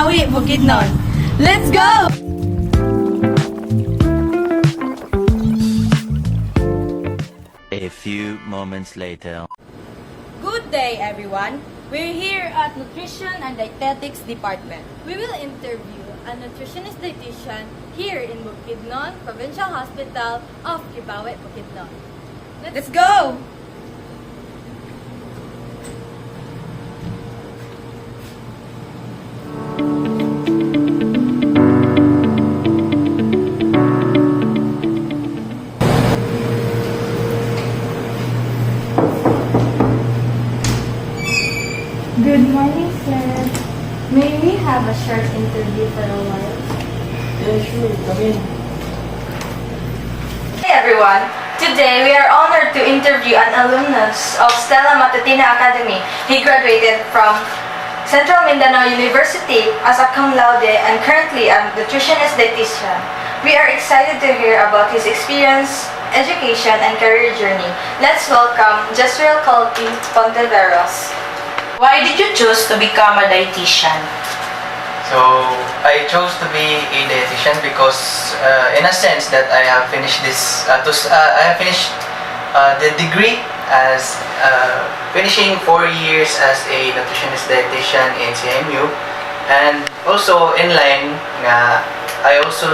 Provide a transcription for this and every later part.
Kibawi, Bukidnon. Let's go! A few moments later. Good day, everyone. We're here at Nutrition and Dietetics Department. We will interview a nutritionist dietitian here in Bukidnon Provincial Hospital of Kibawe, Bukidnon. Let's go! Good morning, sir. May we have a short interview for a while? Yeah, sure. Come in. Hey everyone! Today we are honored to interview an alumnus of Stella Matutina Academy. He graduated from Central Mindanao University as a cum laude and currently a nutritionist dietitian. We are excited to hear about his experience, education, and career journey. Let's welcome Jesriel Colby Ponteveros. Why did you choose to become a dietitian? So, I chose to be a dietitian because, in a sense, that I have finished this. I have finished the degree as finishing 4 years as a nutritionist dietitian in CMU, and also in line, I also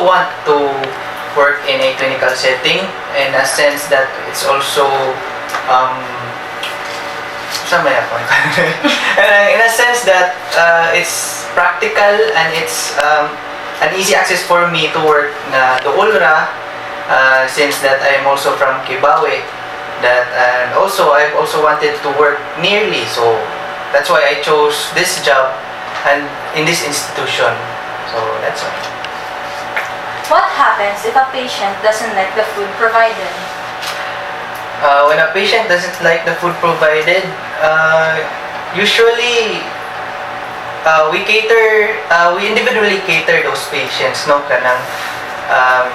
want to work in a clinical setting. In a sense that it's also in a sense that it's practical and it's an easy access for me to work na doolra since that I am also from Kibawe, and also I've also wanted to work nearly, so that's why I chose this job and in this institution, so that's why. What happens if a patient doesn't like the food provided? When a patient doesn't like the food provided, usually we individually cater those patients, no, kanang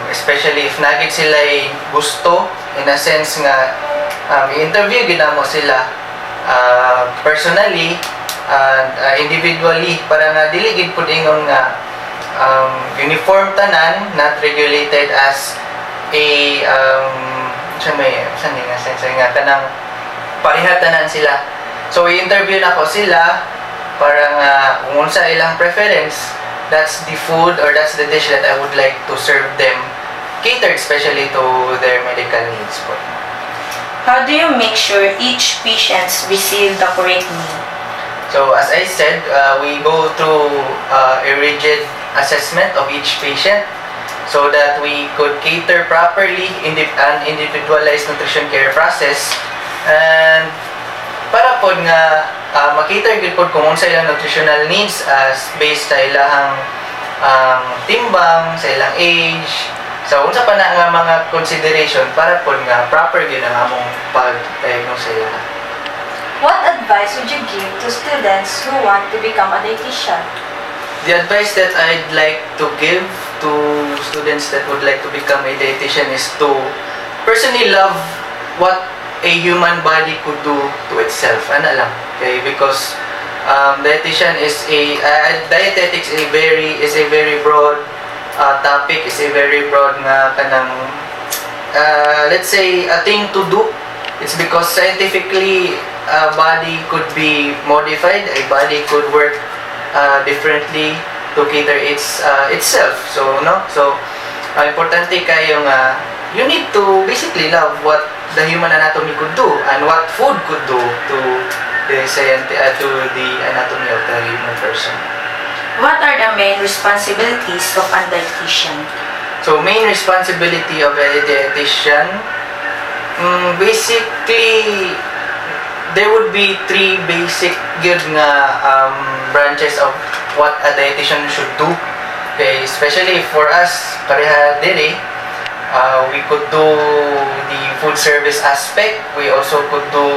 especially if nagit sila gusto, in a sense nga i-interview ginamo sila personally and individually para nga dili gid pud ingon nga uniform tanan, not regulated as a kanang parihatanan sila. So i-interview na ko sila para nga kung unsa ilang preference, that's the food or that's the dish that I would like to serve them, catered especially to their medical needs po. How do you make sure each patient receive the correct meal? So as I said, we go through a rigid assessment of each patient so that we could cater properly an individualized nutrition care process, and para pod nga makater gid pod kung unsa ilang nutritional needs as based sa ilahang timbang, sa ilang age, sa unsa pa na nga mga consideration para pod nga proper gyud ang among pag-diagnose sa ila. What advice would you give to students who want to become a dietitian? The advice that I'd like to give to students that would like to become a dietitian is to personally love what a human body could do to itself. Ano lang, okay? Because dietetics is a very broad topic, is a very broad nga kanang let's say a thing to do. It's because scientifically a body could be modified, a body could work differently to cater itself. So importante kayo nga you need to basically love what the human anatomy could do and what food could do to the anatomy of the human person. What are the main responsibilities of a dietitian? So main responsibility of a dietitian, basically there would be 3 basic good nga branches of what a dietitian should do. Okay, especially for us pareha diri, we could do the food service aspect. We also could do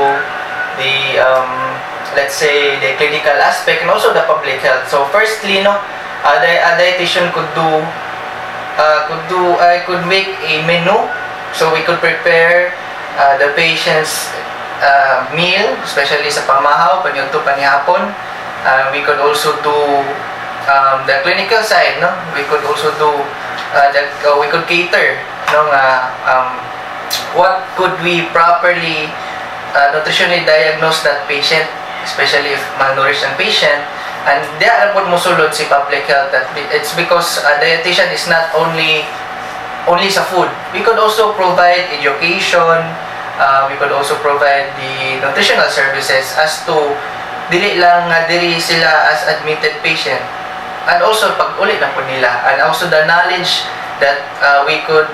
the let's say the clinical aspect and also the public health. So firstly, a dietitian could make a menu, so we could prepare the patient's meal, especially sa pamahaw, panyunto panihapon. We could also do the clinical side, no? We could also do we could cater, no? What could we properly nutritionally diagnose that patient, especially if malnourished ang patient. And diyan po musulod si public health that it's because dietitian is not only sa food. We could also provide education, we could also provide the nutritional services as to dili lang nga diri sila as admitted patient. And also pag uli na po nila, and also the knowledge that we could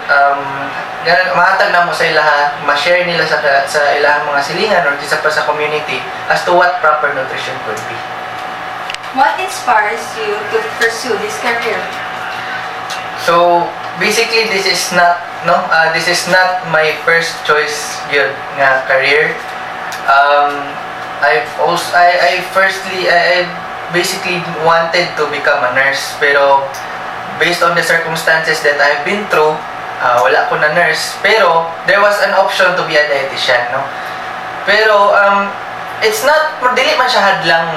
mahatag na mo sa ilaha, ma-share nila sa ilahang mga silingan or isa pa sa community as to what proper nutrition could be. What inspires you to pursue this career? So basically this is not my first choice yun nga career. I basically wanted to become a nurse, pero based on the circumstances that I've been through, wala ko na nurse, pero there was an option to be a dietitian, no? Pero it's not, dili man siya hadlang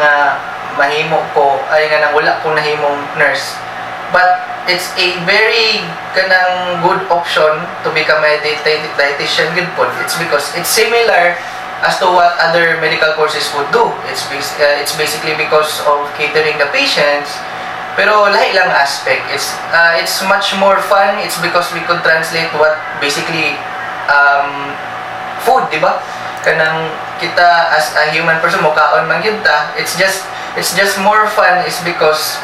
mahimo ko ay nga nang wala ko nahimong nurse, but it's a very kanang good option to become a dietitian good po. It's because it's similar as to what other medical courses would do. It's basically because of catering the patients, pero lahi lang aspect. It's much more fun. It's because we could translate what basically food, di ba? Kanang kita as a human person mukaon man gyud ta. It's just more fun is because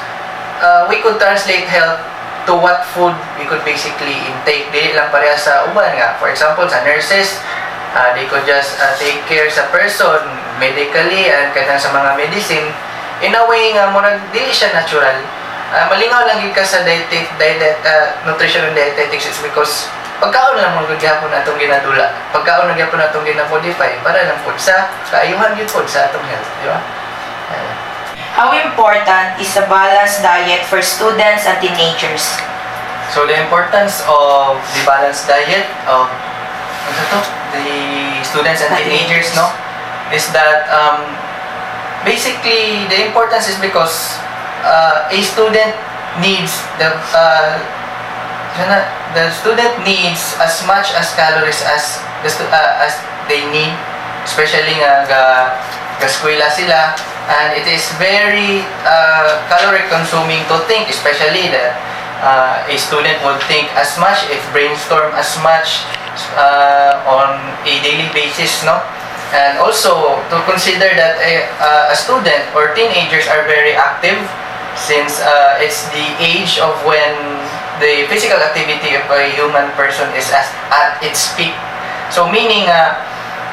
we could translate health to what food we could basically intake. Dili lang pareha sa uban nga. For example, sa nurses, they could just take care sa person medically and kanang sa mga medicine in a way nga murag dili siya natural. Malingaw lang gid ka sa nutrition and dietetics. It's because pagkaon lang mo gyapon atong ginadula. Pagkaon lang gyapon atong ginamodify para lang pud sa kaayuhan gyud pud sa atong health, di ba? How important is a balanced diet for students and teenagers? So the importance of the balanced diet of the students and teenagers, no, is that basically the importance is because a student needs the student needs as much as calories as they need, especially nga ga eskwela sila. And it is very caloric consuming to think, especially that a student would think as much, if brainstorm as much on a daily basis, no? And also to consider that a student or teenagers are very active, since it's the age of when the physical activity of a human person is at its peak. So meaning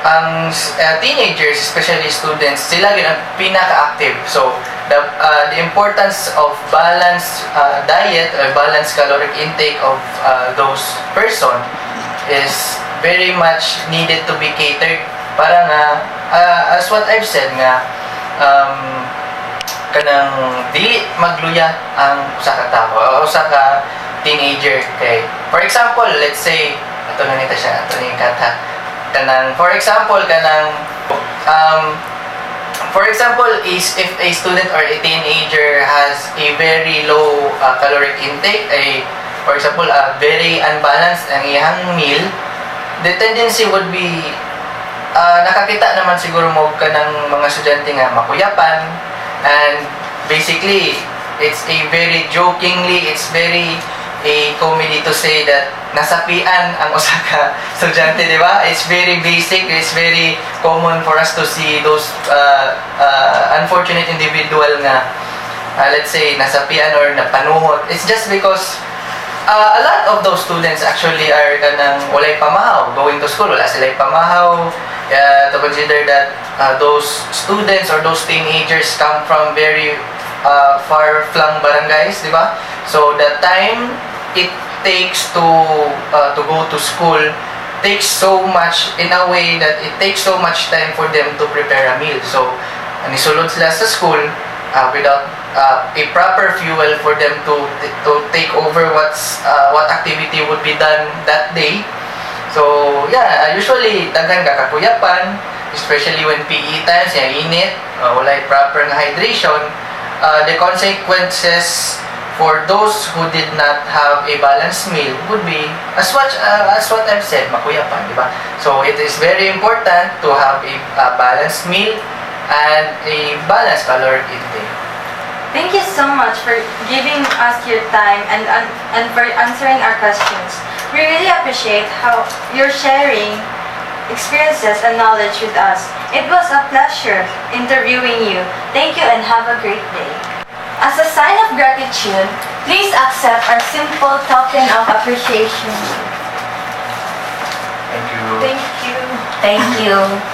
ang teenagers, especially students, sila yun ang pinaka-active. So, the importance of balanced diet or balanced caloric intake of those person is very much needed to be catered para nga, as what I've said nga, kanang dili magluya ang usa ka tao o usa ka teenager. Okay. For example, let's say, ito na nito siya, ito na yung kata. For example, is if a student or a teenager has a very low caloric intake, for example, very unbalanced ang iyang meal, the tendency would be nakakita naman siguro mo ka ng mga estudyante nga makuyapan, and basically it's a very jokingly, it's very a comedy to say that nasapian ang usa ka estudyante, di ba? It's very basic, it's very common for us to see those unfortunate individual nga let's say nasapian or napanuhot. It's just because a lot of those students actually are kanang walay pamahaw going to school, wala sila pamahaw. To consider that those students or those teenagers come from very far-flung barangays, di ba? So the time it takes to go to school takes so much, in a way that it takes so much time for them to prepare a meal. So nisulod sila sa school without a proper fuel for them to take over what activity would be done that day. So yeah, usually daghan ka kakuyapan, especially when PE times, yung init, wala proper nga hydration, the consequences for those who did not have a balanced meal would be as what I've said, makuyapan, di ba? So it is very important to have a balanced meal and a balanced caloric intake. Thank you so much for giving us your time and for answering our questions. We really appreciate how you're sharing experiences and knowledge with us. It was a pleasure interviewing you. Thank you and have a great day. As a sign of gratitude, please accept our simple token of appreciation. Thank you. Thank you. Thank you.